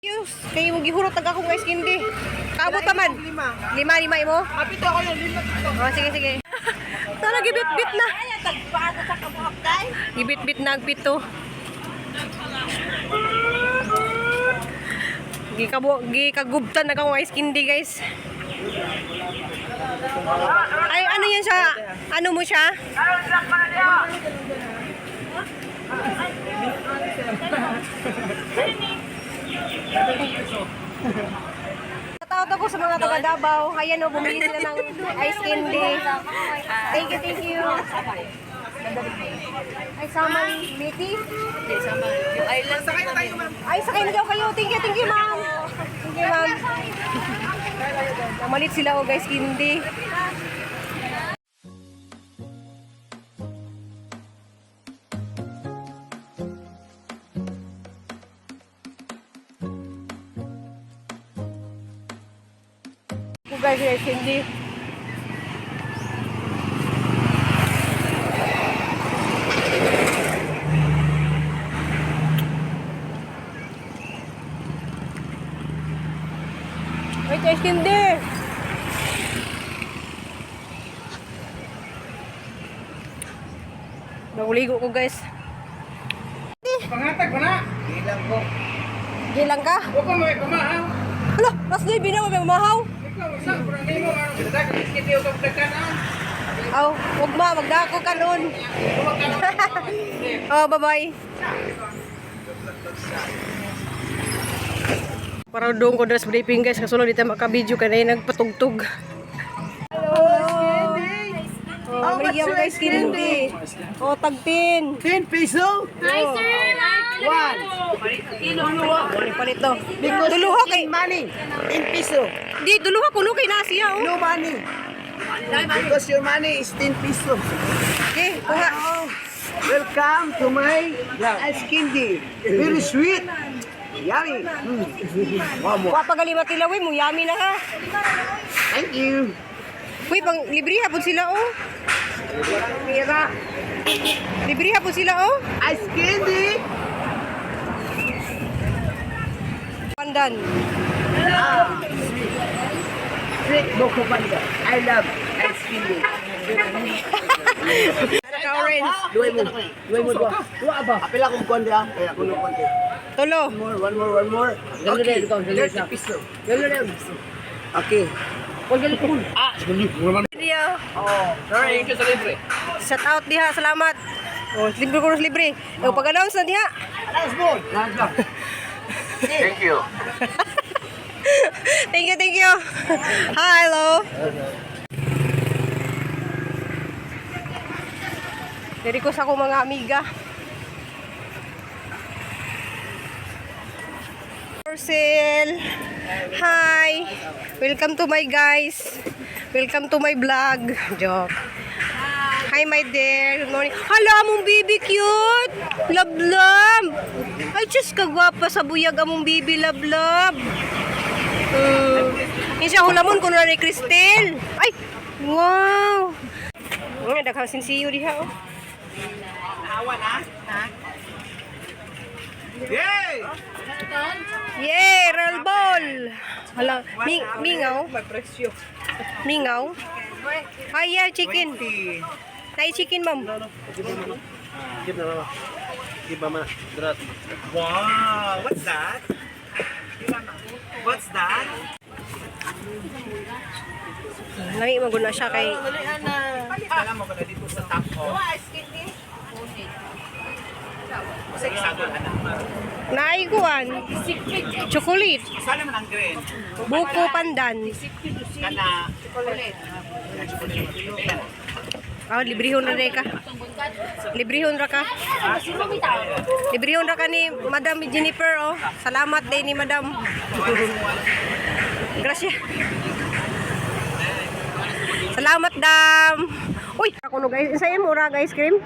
Yus, kayo mo gihurot tag ako guys kindi. Kabot taman. Lima mo? Kapito ako yung 5. Oh, sige. Tara gibit-bit na. Tagpaano sa kabuhak day? Gibit-bit na ang pito. Gikagubtan na ako guys kindi guys. Ay, ano yan siya? Ano mo siya? Tatawag ako sa mga taga Davao. Ayan o, bumili sila ng ice candy. Thank you. Ay, samal, Miti? Yung island. Sakay na tayo, ma'am. Ay, sakay na daw kayo. Thank you, ma'am. Thank you, ma'am. Namalit sila o guys, candy. Guys, hindi. Wait, guys, hindi. Naguligo ko, guys. Pangatag ko na. Ilang ko. Gilang ka? Huwag ko may pamahaw. Hala, mas di binaw may mamahaw. Ikaw, isang kurang mo. Dagat, iskiti yung kapagdakan. Aw, wag ma, magdako ka nun. Huwag ka na. Oh, bye-bye. Para doon ko dress briefing guys, kasulong dito makabidyo ka na nagpatugtog. Oh, bigyan ko guys, candy. Oh, tag 10. 10 peso? Hi, sir. Palit to. Because Duluha kay money. 10 peso. Di duluha kuno kay nasiya oh. No money. Because your money is 10 peso. Okay, kuha. Welcome to my ice candy. Very sweet. Yummy. Kuha pagalima tilawi mo, yummy na ha. Thank you. Uy, pang libre hapon sila oh. Mira. Libre hapon sila oh. Ice candy. Pandan. Sweet Boko Panda. I love ice candy. Ka orange. Duway mo. Dua. Dua ba? Apil akong konti ah. Kaya kuno konti. Tulo. One more. Okay. 30 peso. Okay. Video. Oh, sorry. Thank you sa libre. Shout out diha, salamat. Oh, libre ko libre. Oh, pag-announce na diha. Last ball. Thank you. Thank you. Hi, hello. Dari ko sa akong mga amiga. For sale. Hi. Welcome to my guys. Welcome to my vlog. Joke. Hi, my dear. Good morning. Hala, among baby cute. Love. Ay, just kagwapa sa buyag among baby love. Minsan hulamon ko na ni Cristel. Ay, wow. Ang daghang sinsiyo diha oh. Awan ah. Yay! Yay, roll ball. Hala, mingaw. Mingaw. Ay, yeah, chicken. Tay chicken, ma'am. Wow, what's that? What's that? Nangi maguna siya kay Alam mo ba na dito sa top ko? Kasi isagot anak mo. naiguan. Chocolate. Sana man ang green. Buko pandan. Kana Oh, librihon na ka. Librihon ra ka. Librihon ra ka ni Madam Jennifer oh. Salamat din ni Madam. Gracias. Salamat dam. Uy, ako no guys, isa mo ra guys cream.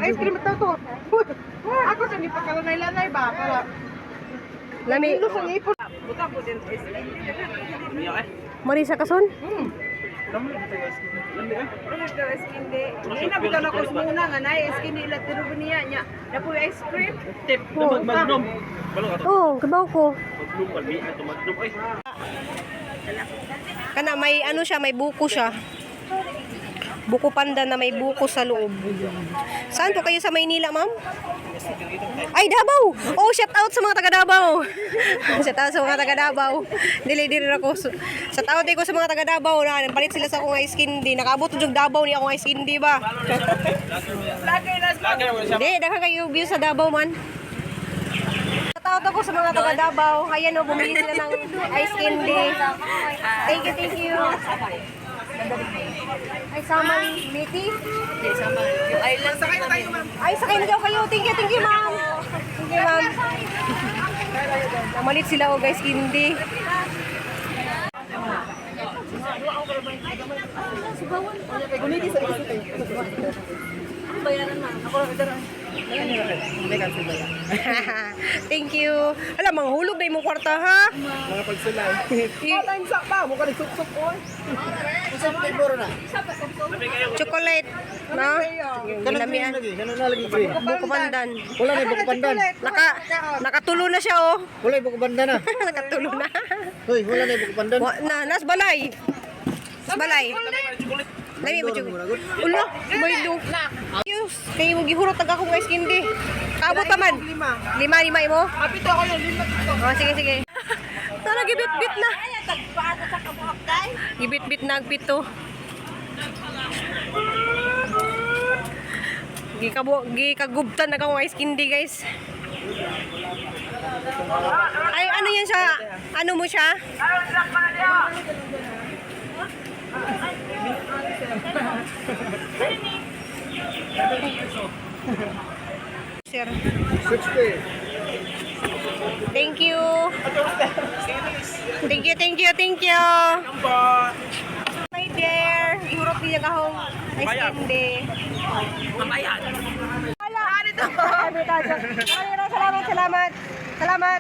ice cream ito to. Ako sa ni pagkalanay-lanay ba para Lami. sa ipon. Buta po din ice cream. Marisa Kason. Eskinde. Ina bitaw na ko muna nga na eskinde ila tiro niya nya. Dapo ice cream. Tip, Magnum. Oh, kabaw ko. Magnum, palmi na to Magnum. Ay, Kana may ano siya, may buko siya. Buko panda na may buko sa loob. Saan po kayo sa Maynila, ma'am? Ay, Davao! Oh, shout out sa mga taga Davao. Shout out sa mga taga Davao. Dili ako. Shout out ko sa mga taga Davao na palit sila sa akong ice candy. Nakaabot yung Davao ni akong ice candy ba? Hindi, daka kayo view sa Davao man. Shout out ako sa mga taga Davao. Ayan o, bumili sila ng ice candy. Thank you. Ay, Samal Miti? Hindi sama. Yung island sakay na tayo, ma'am. Ay, sakay na daw kayo. Thank you, ma'am. Thank you, ma'am. Namalit sila o guys, hindi. Bayaran na. Ako lang ito. Thank you. Alam, manghulog na imong kwarta, ha? mga pagsulay. I- Sa pa, mukha nagsuksok ko. Sa flavor na. chocolate. No? Gilamian. Ano na lagi ko? Buko pandan. Wala na buko pandan. Nakatulo na siya, oh. Wala buko pandan na. Nakatulo na. Hoy, wala na buko pandan. Nas balay. Nas balay. Lami mo jud. Ulo, may do. Yus, kay mo gihurot tag akong ice candy. Kaabot taman. Lima imo. Apito ako yung lima dito. Oh, sige. Tara gibit-bit na. Tagpaano sa kabuhak day? Gibit-bit na ang pito. Gikagubtan na akong ice candy, guys. Ay, ano yan siya? Ano mo siya? Sir. 60. Thank you. Thank you. My dear. Ihurot niya kahong ice candy. Mamayan. Wala. Salamat.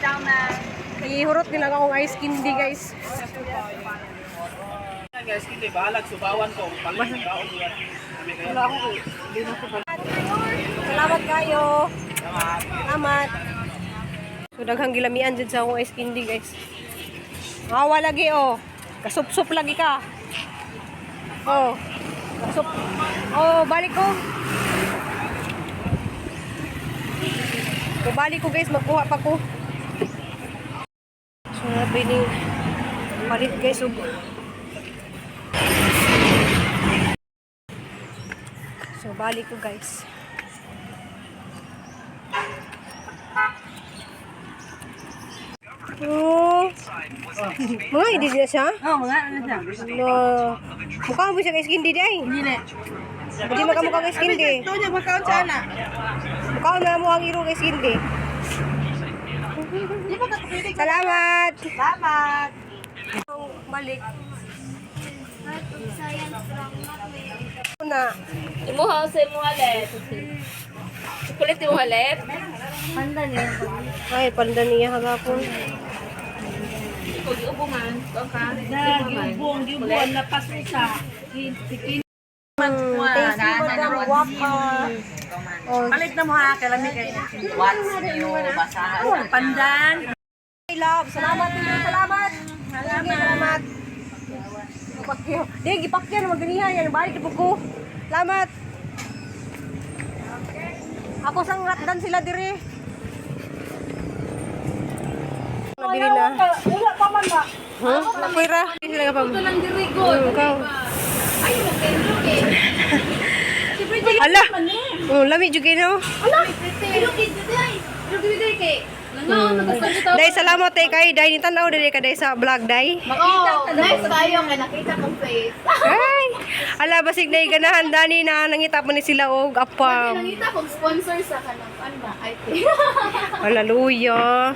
Down na. Ihurot nila akong ice candy, guys. Guys, hindi bahalag subawan ko. Palit kaon yan. Salamat kayo. Salamat. So, daghang gilamian dyan sa akong ice candy, guys. Awa lagi, oh. Kasup-sup lagi ka. Oh. Kasup. Oh, balik ko. So, balik ko, guys. Magkuha pa ko. So, nabining palit, guys. So, balik ko, guys. Oh. Mga hindi na siya? Oh, mga ano siya? No. Mukha mo siya kay Skindi di ay. Hindi na. Hindi mukha kay Skindi. Ito niya magkaon sana. Mukha na mo ang iro kay Skindi. Di ba kapili? Salamat. Salamat. Balik. Na. Imuha sa imo halet. Kulit imo halet. Ay, panda niya hagapon. Ubo-ubuman. Ubuan na pasusa. Thank you, Madam Waka. Oh, Palit na mo ha, kalami kayo. What's new? Basahan. Pandan. I love. Salamat niyo. Salamat. Gipakyo. Di, gipakyo na maganihan yan. Balik po ko. Salamat. Ako sang hatdan sila dire. Nabili na. Wala pa man ba? Huh? Nakuira. Hindi sila kapag. Ito lang diri ko. Ikaw. Ay, okay. Ala. Oh, lami juga no. Ala, ilugid day. Ilugid kay. Dai salamat kay dai ni tanaw diri ka dai sa vlog dai. Nice kayo kay nakita kong face. Ay. Ala basig dai ganahan dani na nangita pa ni sila og apam. Nakita kong sponsor sa kanang ano ba? IT. Hallelujah.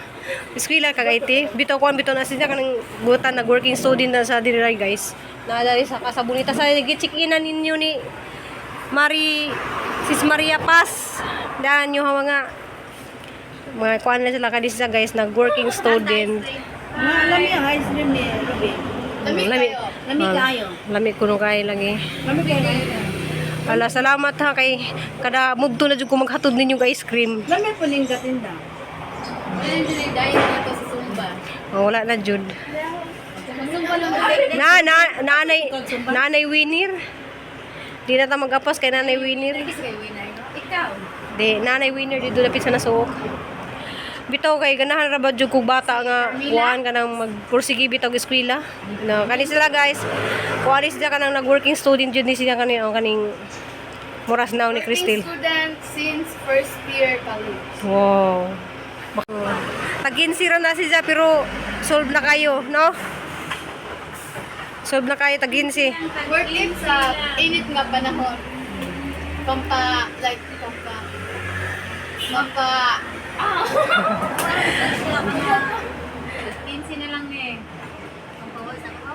Eskwela kag IT. Bitaw ko na siya kanang butan nag working student na sa diri guys. Naadali sa kasabunita sa gi-check-inan ninyo ni Sis Maria Paz. Daan nyo mga kuan na sila kadisa guys, nag working student. Alam niya, high stream ni Ruby. Lami. Lami kayo. Lami ko nung kaya lang eh. Lami kayo. Ala, salamat ha kay kada mugto na jud ko maghatod ninyo ice cream. Lami po ning gatinda. Ayun din dahil dito sa Sumba. Oh, wala na jud. Sumba lang. Nanay Winner. Di na ta magapas kay Nanay Winner. Ikaw. Di, Nanay Winner dito lapit sa nasuok. Bitaw kay ganahan ra ba jud kog bata nga kuan kanang magpursige bitaw og eskwela. No, kani sila guys. Kuan sila kanang nag-working student jud ni sila kaning Moras now ni Cristel. Student since first year college. Wow. Tag-11 na siya pero solve na kayo, no? Solve na kayo tag-11. Work it sa init nga panahon. Pampa 15 na lang eh. Pampawa sa ako.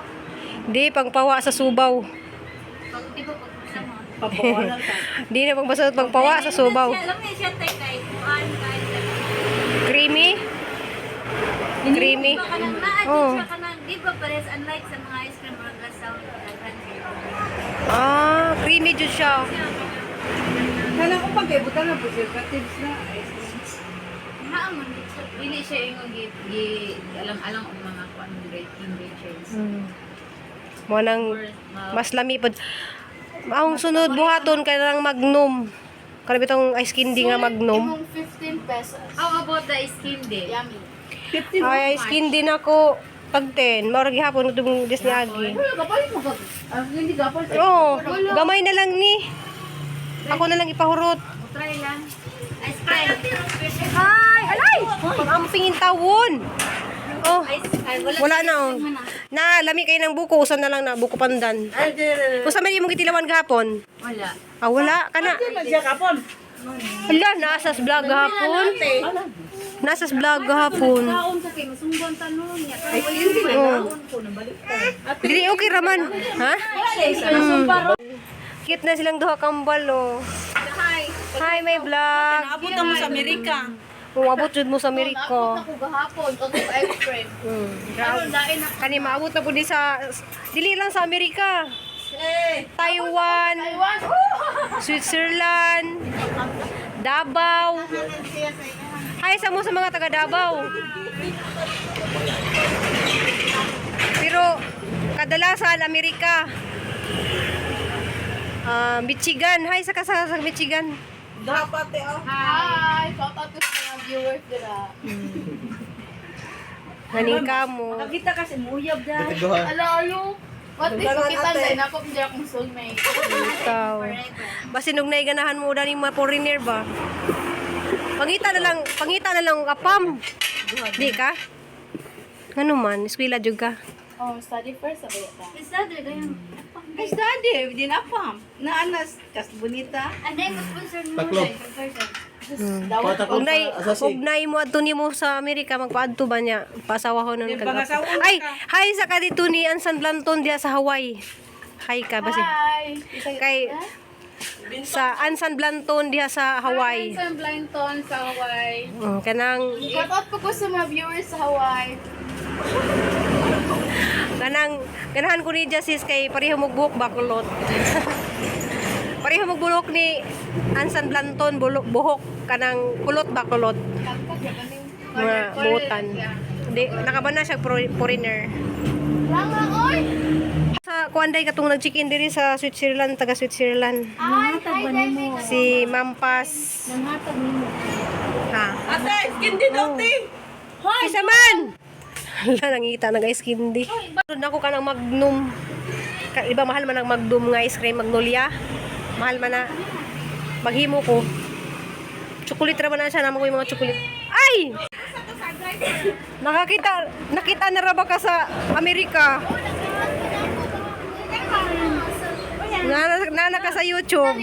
Di pangpawa sa subaw. Pag di ba pagpusa mo? Di na pangpawa sa subaw. Alam niya siya tay kay kuan kay Creamy? Creamy? Oh. siya kanang di ba pares unlike sa mga ice cream or sound Ah, creamy jud siya. Kala ko pag ibutan na preservatives na ice cream. Haamon dili siya yung alang-alang ang mga kuan ingredients. Mo nang mas lami pod. Ang sunod buhaton kay nang Magnum. Kana bitong ice candy nga Magnum. Imong 15 pesos. How about the ice candy? Yummy. 15 Ay, ice candy na ko pag 10. Maura gihapon utong Disney Agi. Wala kapalit mo pag hindi kapalit. Oo, gamay na lang ni. Ako na lang ipahurot. Try lang. Ice cream. Ay, alay! Pag-ampingin tawon. Oh, wala na oh. Na, lami kayo ng buko. Usan na lang na, buko pandan. Usan man yung mong itilawan gahapon? Wala. Ah, wala ka na. Hala, nasas vlog gahapon. Nasas vlog gahapon. Kaon sa kay masumbon tanong niya. Oh. Dili okay raman. Ha? Cute na silang duha kambal oh. Hi, my vlog. Abot mo sa Amerika. Oh, abot jud mo sa Amerika. Ako gahapon og ice cream. Karon lain na Kani maabot na po di sa dili lang sa Amerika. Taiwan, Switzerland, Davao. Hi sa mo sa mga taga Davao. Pero kadalasan Amerika. Michigan. Hi sa Michigan. Hi, shout out to mga viewers dira. Nanika mo. Nakita kasi muyab dyan. Tigduha. Alo. What is kita dahil ako hindi akong soulmate. Ikaw. Basta nung naiganahan mo dani mga foreigner ba? Pangita na lang apam. Di ka? Ngano man, eskwela jud ka. Oh, study first sabi ta. Study ganyan. Study, din apam. Naanas kas bonita. Anay mo sponsor mo Taklo. Dawat Pata ko sa Ugnay mo adto nimo sa Amerika magpaadto ba niya? Pasawahon nun ka. Ay, hi sa ka dito ni Ansan Blanton diha sa Hawaii. Hi ka basi. Hi. Kay sa Ansan Blanton diha sa Hawaii. Sa Blanton sa Hawaii. Kanang Shout out po ko sa mga viewers sa Hawaii. ganahan ko ni Justice kay pareho mo buhok bakulot. Pareho mo buhok ni Ansan Blanton buhok kanang kulot bakulot. Mga buutan. Di nakabana siya foreigner. Lang oy. Sa kuanday katong nag-check-in diri sa Switzerland, taga Switzerland. Ay, hi mo. Si Mampas. Nangatag nimo. Ha. Ate, hindi daw ti. Isa man. Hala nangita na guys kindi. Doon ako kanang Magnum. Iba mahal man ang Magnum nga ice cream Magnolia. Mahal man na. Maghimo ko. Chocolate ra man na siya namo ko yung mga chocolate. Ay! Nakita na ra ba ka sa Amerika? Nana ka sa YouTube.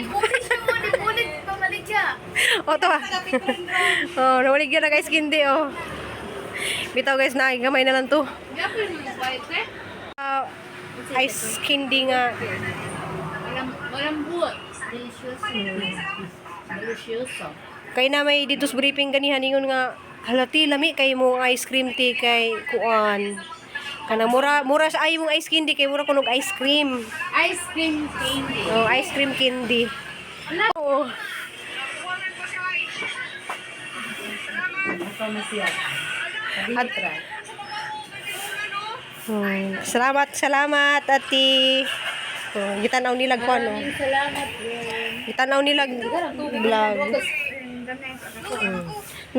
Ulit pamalit siya. O to. Oh, nawalig na guys kindi oh. Bitaw guys na gamay na lang to. Gapon mo white eh. Ice candy nga. Walang buot. Delicious. Kay na may dito sa briefing ganihan ingon nga halati lami kay mo ice cream ti kay kuan. Kanang mura sa ay mong ice candy kay mura kunog ice cream. Ice cream candy. Oh, ice cream candy. Oo. Ito na siya. At, salamat ati. Oh, gitanaw nilag ko ano. Salamat din. Gitanaw nilag vlog.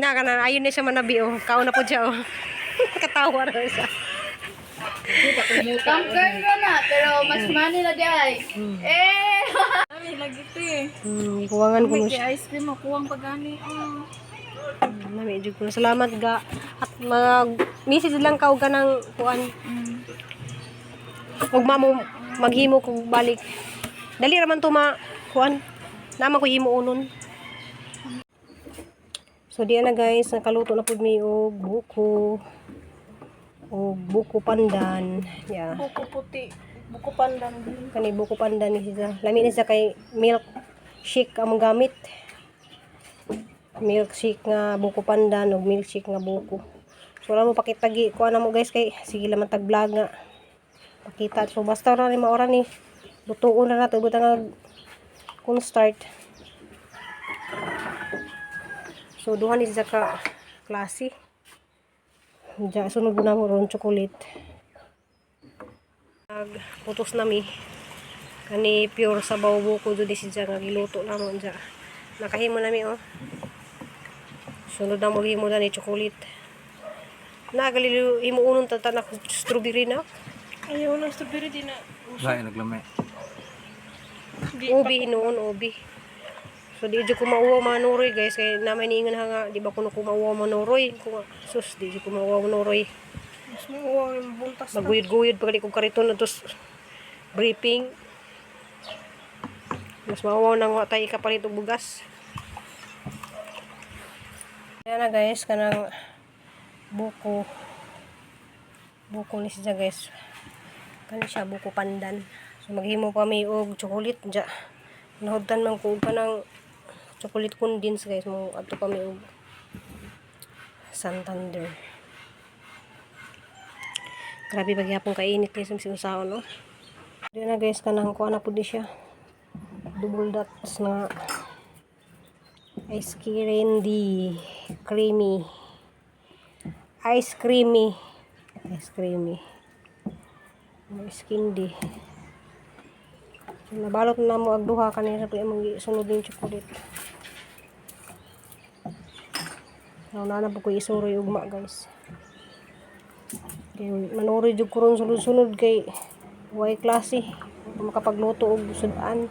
Na kana ayun na siya manabi oh. Kaon na po siya oh. Katawa na siya. Kamper ka na, pero mas money na di ay. Eh! Ay, lagi ito eh. Kuwangan ko mo May siya. ice cream, makuwang pagani. Medyo ko salamat ga at mag-message lang ka og kanang kuan. Ug mamo maghimo kog balik. Dali raman to ma kuan. Nama ko himo unon. So diyan na guys, nakaluto na pud mi og buko. Og buko pandan. Yeah. Buko puti. Buko pandan. Kani buko pandan ni siya. Lami ni siya kay milk shake among gamit. Milkshake nga buko pandan ug milkshake nga buko. So wala mo pakitagi ko na mo guys kay sige lang tag vlog nga. Pakita so basta ra ni maora ni lutuon na nato butang kun start. So duha ni sa ka klase. Ja sunod na mo ron chocolate. Putos na mi. Kani pure sabaw buko jud siya nga giluto na mo ja. Nakahimo na mi oh. Sunod na mo himo na ni chocolate. Nagalilo himo unon tatanak strawberry na. Ayaw lang strawberry din na. Lain naglamay. Ubi noon ubi. So di jud ko mauwa manuroy guys kay namay niingon nga di ba kuno ko mauwa manuroy ko sus di jud ko mauwa manuroy. Mas mauwang yung buntas na. Maguyod-guyod pag di ko kariton na tos briefing. Mas mauwa na nga tayo kapalit og bugas. Ayan na guys, kanang buko ni siya guys. Kani siya buko pandan. So maghimo pa may og chocolate dya. Nahudtan man ko pa ng chocolate condense guys. Mo ato pa may og Santander. Grabe pagyapon kainit guys ang sinusahon no. Diyan na guys kanang kuha na pud siya. Double dots na ice candy creamy ice creamy ice candy so, nabalot na mo ag duha kanina pag imong sunod yung chocolate na po ko isuroy ugma guys kay manuroy jud ko ron sunod-sunod kay way klase makapagluto og sudan.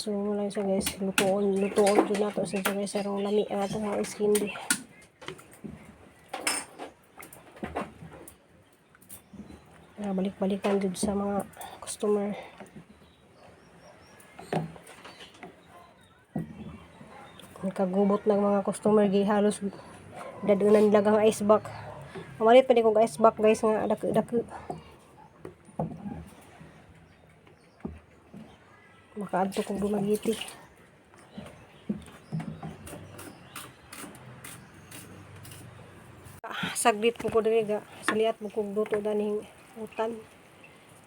So wala siya guys, lutoon dyan nato sa guys, sarong lami ang ato ng ice candy. Balik-balikan dyan sa mga customer. Kagubot ng mga customer, halos dadunan nila ang ice box. Mamalit pa din kong ice box guys nga, dako. Makaadto kong dumagiti. Saglit po ko diri ga. Saliat mo kong duto daning utan.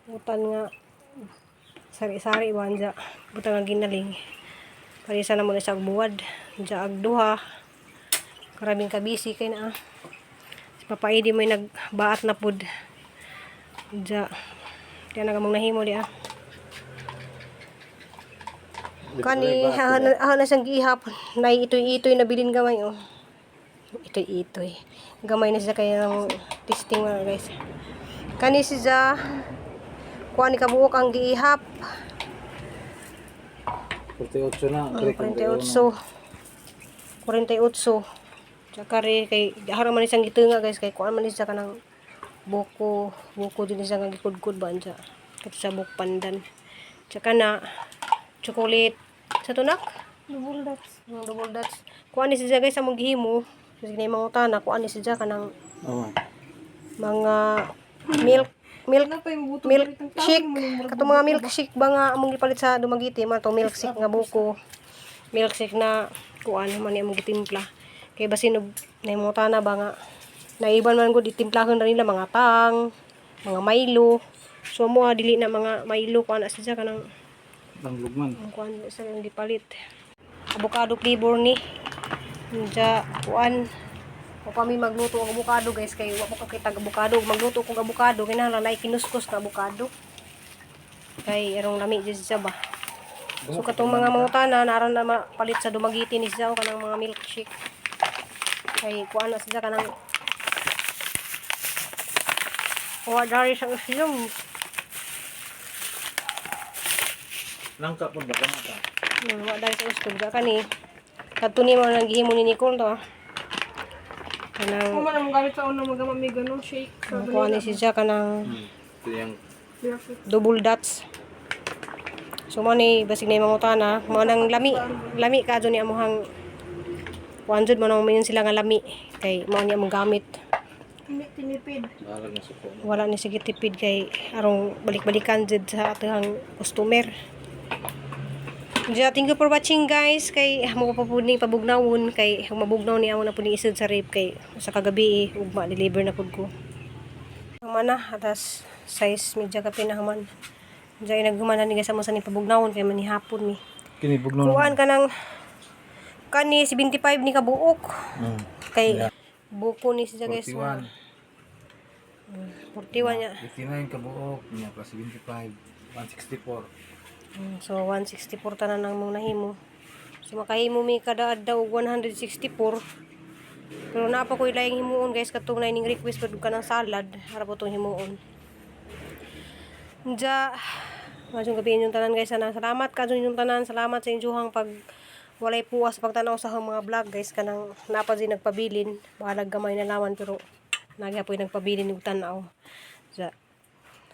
Utan nga sari-sari banja. Butang nga ginaling. Parisa na mo na sa buwad. Diya agduha. Karabing kabisi kay na. Si Papa Edi may nagbaat na pud. Diya. Diya nagamang nahimo diya. Kani na siyang gihapon na itoy nabilin gamay oh. Itoy gamay na siya kaya ng testing mga guys. Kani siya kuha ni kabuok ang giihap 48 na. 48 tsaka rin kay harang man siyang gitunga guys kay kuha man siya kanang buko din siya nga gikudkud ba siya kato sa buko pandan tsaka na chocolate sa tunak double dots kuha ni siya guys among gihimo kasi na mga utana kuha ni siya kanang mga milkshake katong mga milkshake ba nga among gipalit sa dumagiti man to milkshake nga buko milkshake na kuan man ni among gitimpla Kay basin naimuta na ba nga naiban man gud itimplahan na nila mga tang, mga Milo. So mo dili na mga Milo ko ana siya kanang Tanglugman. ang kuan sa yung gipalit. Avocado flavor ni. Diya kuan o pa mi magluto og avocado guys kay wa ko kakita avocado. Magluto kog avocado kinahanglan nay kinuskos na avocado. Kay erong lami jud siya ba. So katong mga mangutana naron na mapalit sa dumagiti ni siya o kanang mga milkshake. Kay kuan na siya kanang dari sa usyong. Nangka po ba ka? Wa dari sa usyong ka ni. Kadto ni mo nang gihimo ni Nicole to. Kanang Kung man ang gamit sa unang magamami ganun, shake. kuan ni siya kanang Ito yung double dots. So mo ni basig na mangutana, mo nang lami kadto ni amuhang kuan jud mo nang mingon sila nga lami kay mo niya mo gamit. Hindi tinipid. balag na suko. Wala ni sige tipid kay arong balik-balikan jud sa atang customer. Thank you for watching guys kay mo pa pud ni pabugnawon kay mabugnaw ni amo na pud ni isod sa rib kay sa kagabi ugma deliver na pud ko. Ang mana atas size medya ka pinahaman. Diyan naghumanan ni guys amo sa ni pabugnawon kay manihapon ni. Kini bugno Kuan ka ng kani 75 ni kabuok. Kay buko ni siya guys. 41. 41 niya. 59 kabuok, niya plus 75, 164. So 164 tanan nang mong nahimo. So makahimo mi kada adlaw og 164. Pero na pa ko ilayang himuon guys katong na ning request pud ka ng salad para po tong himuon. Ja Majong gabi inyong tanan guys. Salamat kadto inyong tanan. Salamat sa inyong pag walay puwas pagtanaw sa mga vlog guys kanang napa din nagpabilin. Bahalag gamay na lawan pero nagyapoy nagpabilin og tanaw. Ja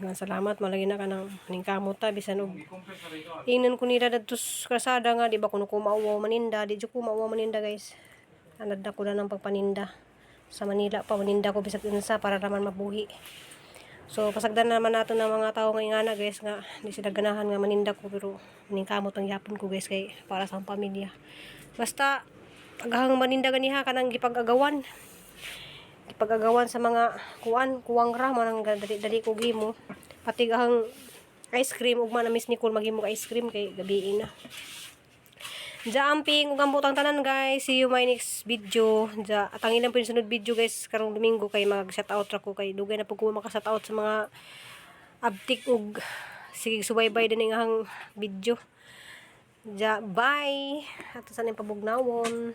Dengan salamat malagi na kanang ningkamot ta bisan og ingnan ko nila dadto sa kalsada nga di ba kuno ko mauwaw maninda di jud ko mauwaw maninda guys. Anad na ko na ng pagpaninda sa Manila pa maninda ko bisag unsa para naman mabuhi. So pasagdan naman nato ng mga tao nga ingana guys nga di sila ganahan nga maninda ko pero ningkamot ang yapon ko guys kay para sa pamilya. Basta paghang maninda ganiha kanang gipag-agawan sa mga kuwang ra man ang dali ko gimo pati ang ice cream ug man na Miss Nicole maghimo ice cream kay gabi na. Amping ug ambot ang tanan guys. See you my next video. Atang ilang po yung sunod video guys karong Domingo kay mag shout out ra ko kay dugay na pud ko maka shout out sa mga abtik ug sige subaybay din ang video. Bye. Ato sa ning pabugnawon.